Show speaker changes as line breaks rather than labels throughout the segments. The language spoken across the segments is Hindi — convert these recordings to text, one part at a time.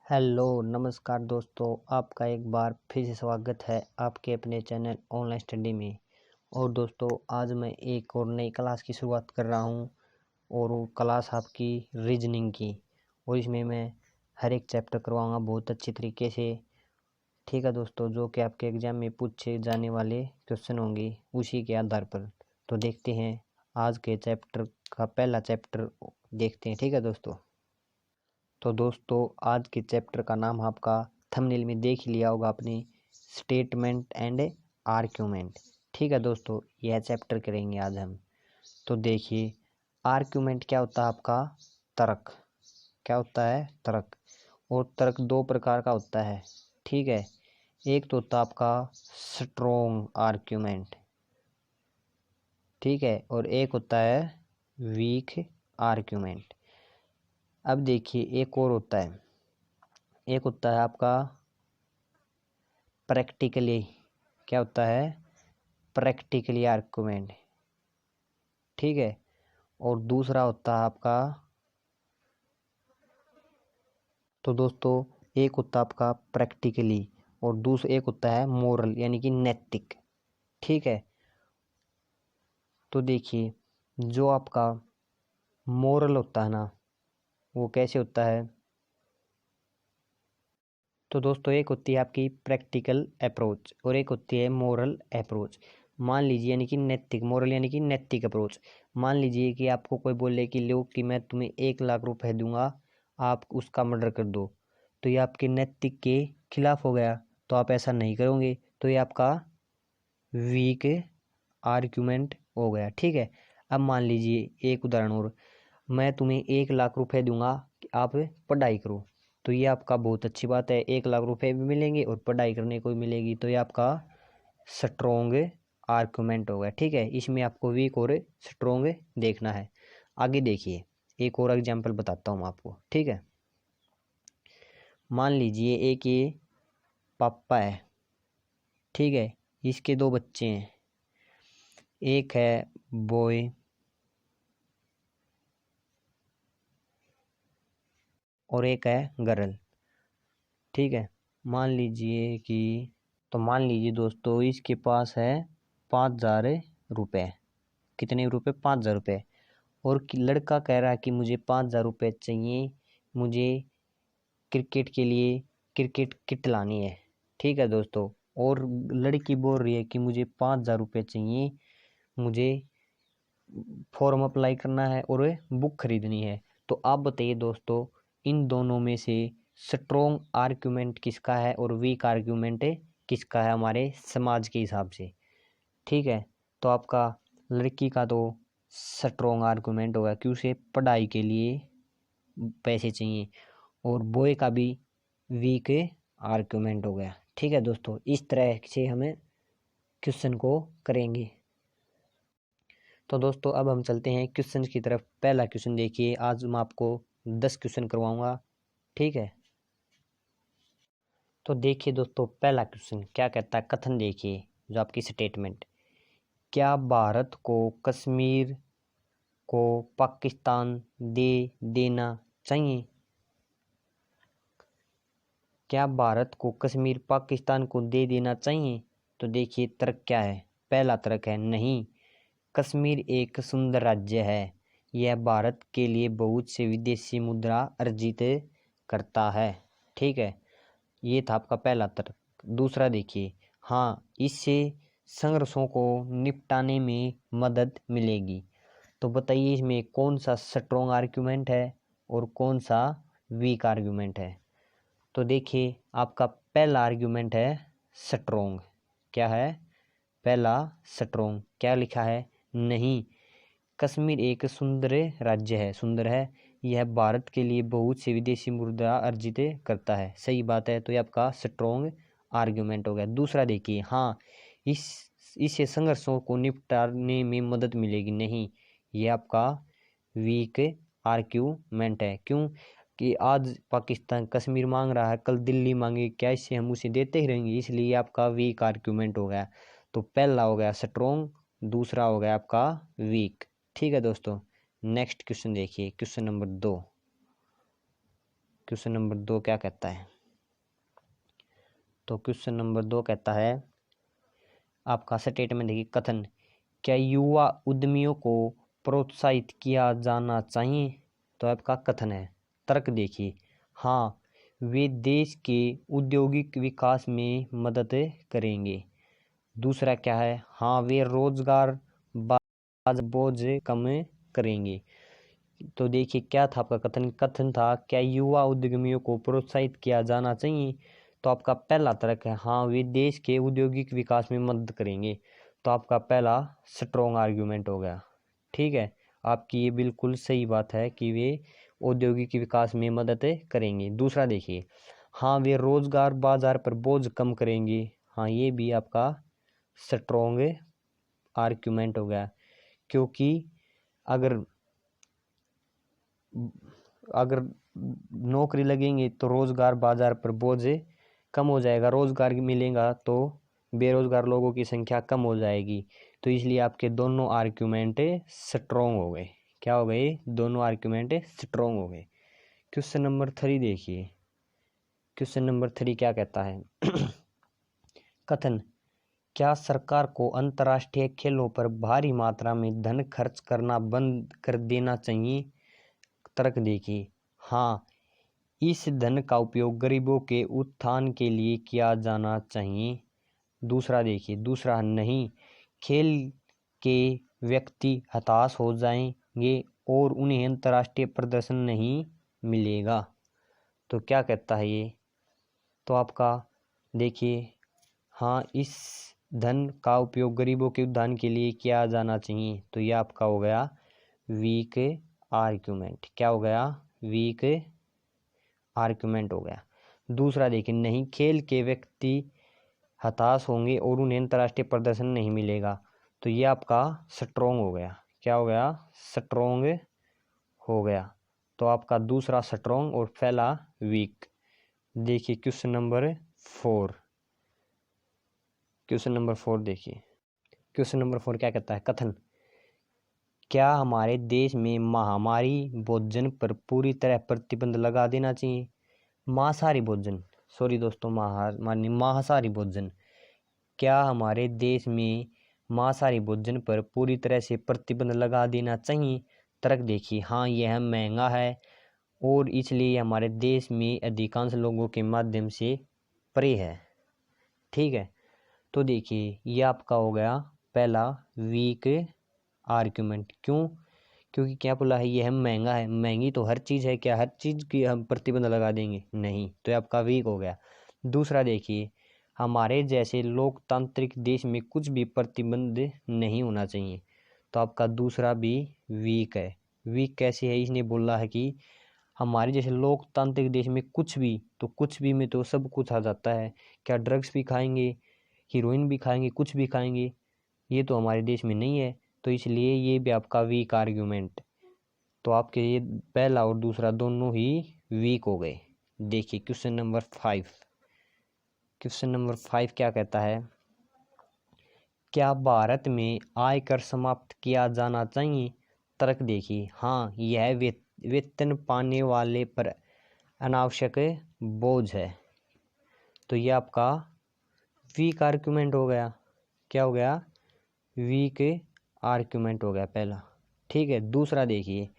हेलो नमस्कार दोस्तों, आपका एक बार फिर से स्वागत है आपके अपने चैनल ऑनलाइन स्टडी में। और दोस्तों, आज मैं एक और नई क्लास की शुरुआत कर रहा हूं और वो क्लास आपकी रीजनिंग की। और इसमें मैं हर एक चैप्टर करवाऊंगा बहुत अच्छी तरीके से। ठीक है दोस्तों, जो कि आपके एग्जाम में पूछे जाने वाले क्वेश्चन होंगे उसी के आधार पर। तो देखते हैं आज के चैप्टर का पहला चैप्टर देखते हैं। ठीक है दोस्तों, तो दोस्तों आज के चैप्टर का नाम आपका थंबनेल में देख लिया होगा आपने, स्टेटमेंट एंड आर्ग्यूमेंट। ठीक है दोस्तों, यह चैप्टर करेंगे आज हम। तो देखिए, आर्ग्यूमेंट क्या होता है आपका? तर्क। क्या होता है? तर्क। और तर्क दो प्रकार का होता है। ठीक है, एक तो होता है आपका स्ट्रोंग आर्ग्यूमेंट, ठीक है, और एक होता है वीक आर्ग्यूमेंट। अब देखिए, एक और होता है, एक होता है आपका प्रैक्टिकली। क्या होता है? Practically argument. ठीक है, और दूसरा होता है आपका, तो दोस्तों एक होता है आपका प्रैक्टिकली और दूसरा एक होता है मोरल यानी कि नैतिक। ठीक है, तो देखिए, जो आपका मोरल होता है ना, वो कैसे होता है? तो दोस्तों एक होती है आपकी प्रैक्टिकल अप्रोच और एक होती है मोरल अप्रोच। मान लीजिए, यानी कि नैतिक, मोरल यानी कि नैतिक अप्रोच। मान लीजिए कि आपको कोई बोले कि लो कि मैं तुम्हें 1 लाख रुपए दूंगा, आप उसका मर्डर कर दो, तो ये आपके नैतिक के खिलाफ हो गया, तो आप ऐसा नहीं करोगे, तो ये आपका वीक आर्ग्यूमेंट हो गया। ठीक है, अब मान लीजिए एक उदाहरण और, मैं तुम्हें 1 लाख रुपए दूंगा कि आप पढ़ाई करो, तो ये आपका बहुत अच्छी बात है, 1 लाख रुपए भी मिलेंगे और पढ़ाई करने को भी मिलेगी, तो ये आपका स्ट्रोंग आर्गुमेंट होगा। ठीक है, इसमें आपको वीक और स्ट्रोंग देखना है। आगे देखिए, एक और एग्जांपल बताता हूँ आपको। ठीक है, मान लीजिए एक ये पापा है, ठीक है, इसके 2 बच्चे हैं, एक है बॉय और एक है गर्ल। ठीक है, मान लीजिए कि, तो मान लीजिए दोस्तों इसके पास है 5,000 रुपये। कितने रुपए? 5,000 रुपये। और लड़का कह रहा है कि मुझे 5,000 रुपये चाहिए, मुझे क्रिकेट के लिए क्रिकेट किट लानी है। ठीक है दोस्तों, और लड़की बोल रही है कि मुझे 5,000 रुपये चाहिए, मुझे फॉर्म अप्लाई करना है और बुक खरीदनी है। तो आप बताइए दोस्तों, इन दोनों में से स्ट्रोंग आर्ग्यूमेंट किसका है और वीक आर्ग्यूमेंट किसका है हमारे समाज के हिसाब से? ठीक है, तो आपका लड़की का तो स्ट्रोंग आर्गुमेंट होगा कि उसे पढ़ाई के लिए पैसे चाहिए, और बॉय का भी वीक आर्गुमेंट हो गया। ठीक है दोस्तों, इस तरह से हमें क्वेश्चन को करेंगे। तो दोस्तों अब हम चलते हैं क्वेश्चन की तरफ। पहला क्वेश्चन देखिए, आज मैं आपको 10 क्वेश्चन करवाऊंगा। ठीक है, तो देखिए दोस्तों, पहला क्वेश्चन क्या कहता है, कथन देखिए जो आपकी स्टेटमेंट, क्या भारत को कश्मीर को पाकिस्तान दे देना चाहिए? क्या भारत को कश्मीर पाकिस्तान को दे देना चाहिए? तो देखिए तर्क क्या है। पहला तर्क है नहीं, कश्मीर एक सुंदर राज्य है, यह भारत के लिए बहुत से विदेशी मुद्रा अर्जित करता है। ठीक है, ये था आपका पहला तर्क। दूसरा देखिए, हाँ, इससे संघर्षों को निपटाने में मदद मिलेगी। तो बताइए इसमें कौन सा स्ट्रॉन्ग आर्ग्यूमेंट है और कौन सा वीक आर्ग्यूमेंट है? तो देखिए आपका पहला आर्ग्यूमेंट है स्ट्रॉन्ग। क्या है? पहला स्ट्रॉन्ग। क्या लिखा है? नहीं, कश्मीर एक सुंदर राज्य है, सुंदर है, यह भारत के लिए बहुत से विदेशी मुद्रा अर्जित करता है। सही बात है, तो ये आपका स्ट्रॉन्ग आर्ग्यूमेंट हो गया। दूसरा देखिए, हाँ, इस इससे संघर्षों को निपटाने में मदद मिलेगी। नहीं, ये आपका वीक आर्ग्यूमेंट है। क्यों? कि आज पाकिस्तान कश्मीर मांग रहा है, कल दिल्ली मांगे, क्या इससे हम उसे देते ही रहेंगे? इसलिए आपका वीक आर्ग्यूमेंट हो गया। तो पहला हो गया स्ट्रॉन्ग, दूसरा हो गया आपका वीक। ठीक है दोस्तों, नेक्स्ट क्वेश्चन देखिए, क्वेश्चन नंबर 2। क्वेश्चन नंबर 2 क्या कहता है? तो क्वेश्चन नंबर 2 कहता है, आपका स्टेटमेंट देखिए, कथन, क्या युवा उद्यमियों को प्रोत्साहित किया जाना चाहिए? तो आपका कथन है। तर्क देखिए, हाँ वे देश के औद्योगिक विकास में मदद करेंगे। दूसरा क्या है? हाँ वे रोजगार बोझ कम करेंगे। तो देखिए क्या था आपका कथन? कथन था, क्या युवा उद्यमियों को प्रोत्साहित किया जाना चाहिए? तो आपका पहला तर्क है, हाँ वे देश के औद्योगिक विकास में मदद करेंगे। तो आपका पहला स्ट्रॉन्ग आर्ग्यूमेंट हो गया। ठीक है, आपकी ये बिल्कुल सही बात है कि वे औद्योगिक विकास में मदद करेंगे। दूसरा देखिए, हाँ वे रोजगार बाजार पर बोझ कम करेंगे। हाँ ये भी आपका स्ट्रॉन्ग आर्ग्यूमेंट हो गया, क्योंकि अगर अगर नौकरी लगेंगी तो रोजगार बाजार पर बोझ कम हो जाएगा, रोजगार मिलेगा तो बेरोजगार लोगों की संख्या कम हो जाएगी। तो इसलिए आपके दोनों आर्ग्यूमेंट स्ट्रॉन्ग हो गए। क्या हो गए? दोनों आर्ग्यूमेंट स्ट्रॉन्ग हो गए। क्वेश्चन नंबर 3 देखिए, क्वेश्चन नंबर 3 क्या कहता है? कथन, क्या सरकार को अंतर्राष्ट्रीय खेलों पर भारी मात्रा में धन खर्च करना बंद कर देना चाहिए? तर्क देखिए, हाँ इस धन का उपयोग गरीबों के उत्थान के लिए किया जाना चाहिए। दूसरा देखिए, दूसरा नहीं, खेल के व्यक्ति हताश हो जाएंगे और उन्हें अंतर्राष्ट्रीय प्रदर्शन नहीं मिलेगा। तो क्या कहता है ये? तो आपका देखिए, हाँ इस धन का उपयोग गरीबों के उत्थान के लिए किया जाना चाहिए। तो ये आपका हो गया वीक आर्ग्यूमेंट। क्या हो गया? वीक आर्ग्यूमेंट हो गया। दूसरा देखिए, नहीं खेल के व्यक्ति हताश होंगे और उन्हें अंतर्राष्ट्रीय प्रदर्शन नहीं मिलेगा। तो ये आपका स्ट्रोंग हो गया। क्या हो गया? स्ट्रोंग हो गया। तो आपका दूसरा स्ट्रोंग और पहला वीक। देखिए क्वेश्चन नंबर 4, क्वेश्चन नंबर 4 देखिए, क्वेश्चन नंबर 4 क्या कहता है? कथन, क्या हमारे देश में महामारी भोजन पर पूरी तरह प्रतिबंध लगा देना चाहिए? मांसाहारी भोजन, सॉरी दोस्तों, मांसाहारी भोजन, क्या हमारे देश में मांसाहारी भोजन पर पूरी तरह से प्रतिबंध लगा देना चाहिए? तर्क देखिए, हाँ यह महंगा है और इसलिए हमारे देश में अधिकांश लोगों के माध्यम से परे है। ठीक है, तो देखिए ये आपका हो गया पहला वीक आर्ग्यूमेंट। क्यों? क्योंकि क्या बोला है? यह महंगा है। महंगी तो हर चीज़ है, क्या हर चीज़ की हम प्रतिबंध लगा देंगे? नहीं। तो ये आपका वीक हो गया। दूसरा देखिए, हमारे जैसे लोकतांत्रिक देश में कुछ भी प्रतिबंध नहीं होना चाहिए। तो आपका दूसरा भी वीक है। वीक कैसे है? इसने बोला है कि हमारे जैसे लोकतांत्रिक देश में कुछ भी, तो कुछ भी में तो सब कुछ आ जाता है। क्या ड्रग्स भी खाएंगे, हीरोइन भी खाएंगे, कुछ भी खाएंगे? ये तो हमारे देश में नहीं है। तो इसलिए ये भी आपका वीक आर्ग्यूमेंट। तो आपके ये पहला और दूसरा दोनों ही वीक हो गए। देखिए क्वेश्चन नंबर 5, क्वेश्चन नंबर 5 क्या कहता है? क्या भारत में आयकर समाप्त किया जाना चाहिए? तर्क देखिए, हाँ यह वेतन पाने वाले पर अनावश्यक बोझ है। तो ये आपका वीक आर्ग्यूमेंट हो गया। क्या हो गया? वीक आर्ग्यूमेंट हो गया पहला। ठीक है, दूसरा देखिए,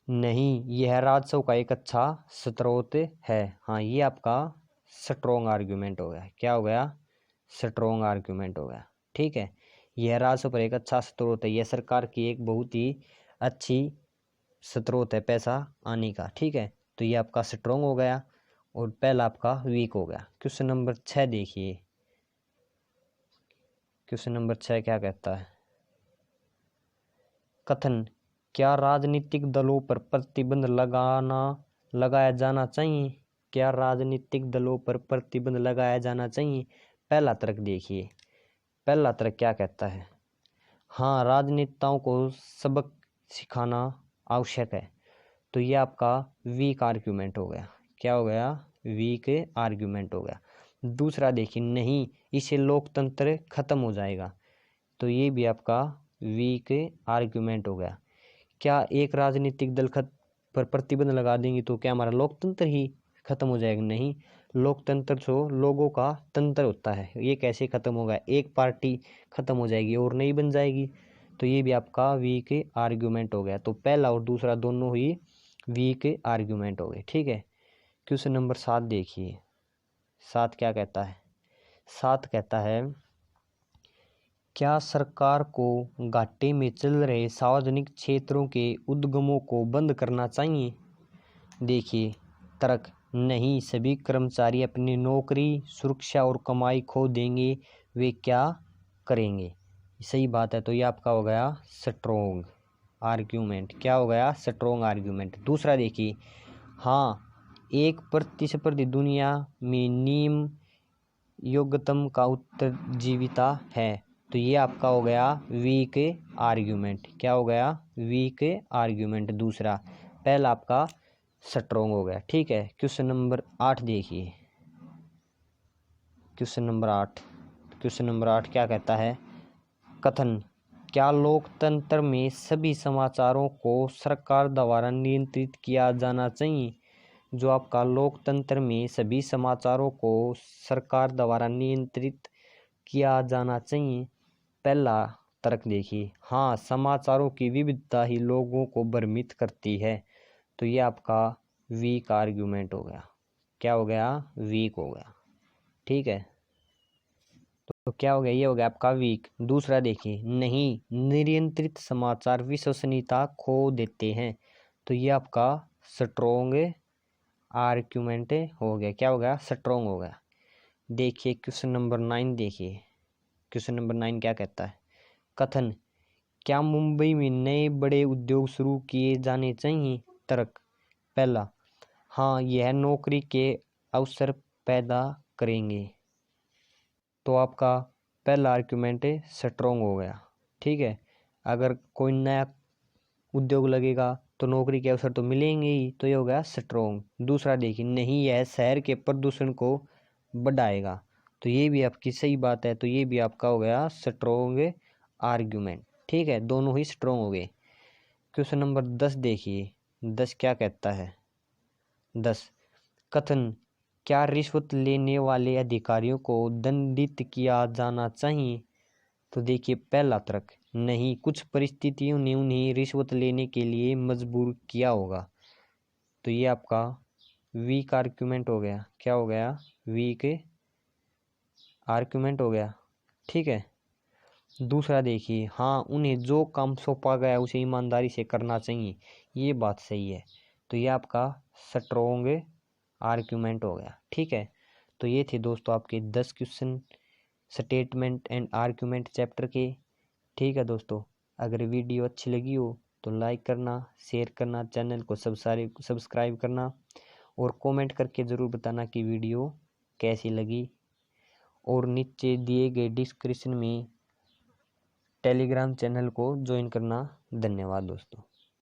नहीं यह राजस्व का एक अच्छा स्रोत है। हाँ ये आपका स्ट्रॉन्ग आर्ग्यूमेंट हो गया। क्या हो गया? स्ट्रॉन्ग आर्ग्यूमेंट हो गया। ठीक है, यह राजस्व पर एक अच्छा स्रोत है, यह सरकार की एक बहुत ही अच्छी स्रोत है पैसा आने का। ठीक है, तो ये आपका स्ट्रॉन्ग हो गया और पहला आपका वीक हो गया। क्वेश्चन नंबर 6 देखिए, क्वेश्चन नंबर 6 क्या कहता है? कथन, क्या राजनीतिक दलों पर प्रतिबंध लगाया जाना चाहिए? क्या राजनीतिक दलों पर प्रतिबंध लगाया जाना चाहिए? पहला तर्क देखिए, पहला तर्क क्या कहता है? हाँ राजनेताओं को सबक सिखाना आवश्यक है। तो ये आपका वीक आर्ग्यूमेंट हो गया। क्या हो गया? वीक आर्ग्यूमेंट हो गया। दूसरा देखिए, नहीं इससे लोकतंत्र खत्म हो जाएगा। तो ये भी आपका वीक आर्ग्यूमेंट हो गया। क्या एक राजनीतिक दल पर प्रतिबंध लगा देंगे तो क्या हमारा लोकतंत्र ही खत्म हो जाएगा? नहीं, लोकतंत्र जो लोगों का तंत्र होता है, ये कैसे खत्म होगा? एक पार्टी खत्म हो जाएगी और नई बन जाएगी। तो ये भी आपका वीक आर्ग्यूमेंट हो गया। तो पहला और दूसरा दोनों ही वीक आर्ग्यूमेंट हो गए। ठीक है, क्वेश्चन नंबर 7 देखिए। 7 क्या कहता है? 7 कहता है, क्या सरकार को घाटे में चल रहे सार्वजनिक क्षेत्रों के उद्यमों को बंद करना चाहिए? देखिए तर्क, नहीं, सभी कर्मचारी अपनी नौकरी, सुरक्षा और कमाई खो देंगे, वे क्या करेंगे? सही बात है। तो ये आपका हो गया स्ट्रोंग आर्ग्यूमेंट। क्या हो गया? Strong argument. दूसरा देखिए, हाँ, एक प्रतिस्पर्धी दुनिया में नियम योग्यतम का उत्तरजीविता है। तो ये आपका हो गया वीक आर्ग्यूमेंट। क्या हो गया? वीक आर्ग्यूमेंट दूसरा। पहला आपका स्ट्रोंग हो गया। ठीक है, क्वेश्चन नंबर 8 देखिए। क्वेश्चन नंबर 8 क्या कहता है? कथन, क्या लोकतंत्र में सभी समाचारों को सरकार द्वारा नियंत्रित किया जाना चाहिए? जो आपका लोकतंत्र में सभी समाचारों को सरकार द्वारा नियंत्रित किया जाना चाहिए। पहला तर्क देखिए, हाँ, समाचारों की विविधता ही लोगों को भ्रमित करती है। तो ये आपका वीक आर्ग्यूमेंट हो गया। क्या हो गया? वीक हो गया। ठीक है, तो क्या हो गया? ये हो गया आपका वीक। दूसरा देखिए, नहीं, नियंत्रित समाचार विश्वसनीयता खो देते हैं। तो ये आपका स्ट्रोंग आर्ग्यूमेंट हो गया। क्या हो गया? स्ट्रोंग हो गया। देखिए क्वेश्चन नंबर 9 देखिए। क्वेश्चन नंबर 9 क्या कहता है? कथन, क्या मुंबई में नए बड़े उद्योग शुरू किए जाने चाहिए? तर्क, पहला, हाँ, यह नौकरी के अवसर पैदा करेंगे। तो आपका पहला आर्ग्यूमेंट स्ट्रोंग हो गया। ठीक है, अगर कोई नया उद्योग लगेगा तो नौकरी के अवसर तो मिलेंगे ही। तो ये हो गया स्ट्रोंग। दूसरा देखिए, नहीं, यह शहर के प्रदूषण को बढ़ाएगा। तो ये भी आपकी सही बात है। तो ये भी आपका हो गया स्ट्रोंग आर्ग्यूमेंट। ठीक है, दोनों ही स्ट्रोंग हो गए। क्वेश्चन नंबर 10 देखिए। 10 क्या कहता है? 10, कथन, क्या रिश्वत लेने वाले अधिकारियों को दंडित किया जाना चाहिए? तो देखिए पहला तर्क, नहीं, कुछ परिस्थितियों ने उन्हें रिश्वत लेने के लिए मजबूर किया होगा। तो ये आपका वीक आर्ग्यूमेंट हो गया। क्या हो गया? वीक आर्ग्यूमेंट हो गया। ठीक है, दूसरा देखिए, हाँ, उन्हें जो काम सौंपा गया उसे ईमानदारी से करना चाहिए। ये बात सही है। तो ये आपका स्ट्रोंग आर्ग्यूमेंट हो गया। ठीक है, तो ये थे दोस्तों आपके 10 question statement and argument chapter के। ठीक है दोस्तों, अगर वीडियो अच्छी लगी हो तो लाइक करना, शेयर करना, चैनल को सब्सक्राइब करना और कमेंट करके ज़रूर बताना कि वीडियो कैसी लगी। और नीचे दिए गए डिस्क्रिप्शन में टेलीग्राम चैनल को ज्वाइन करना। धन्यवाद दोस्तों।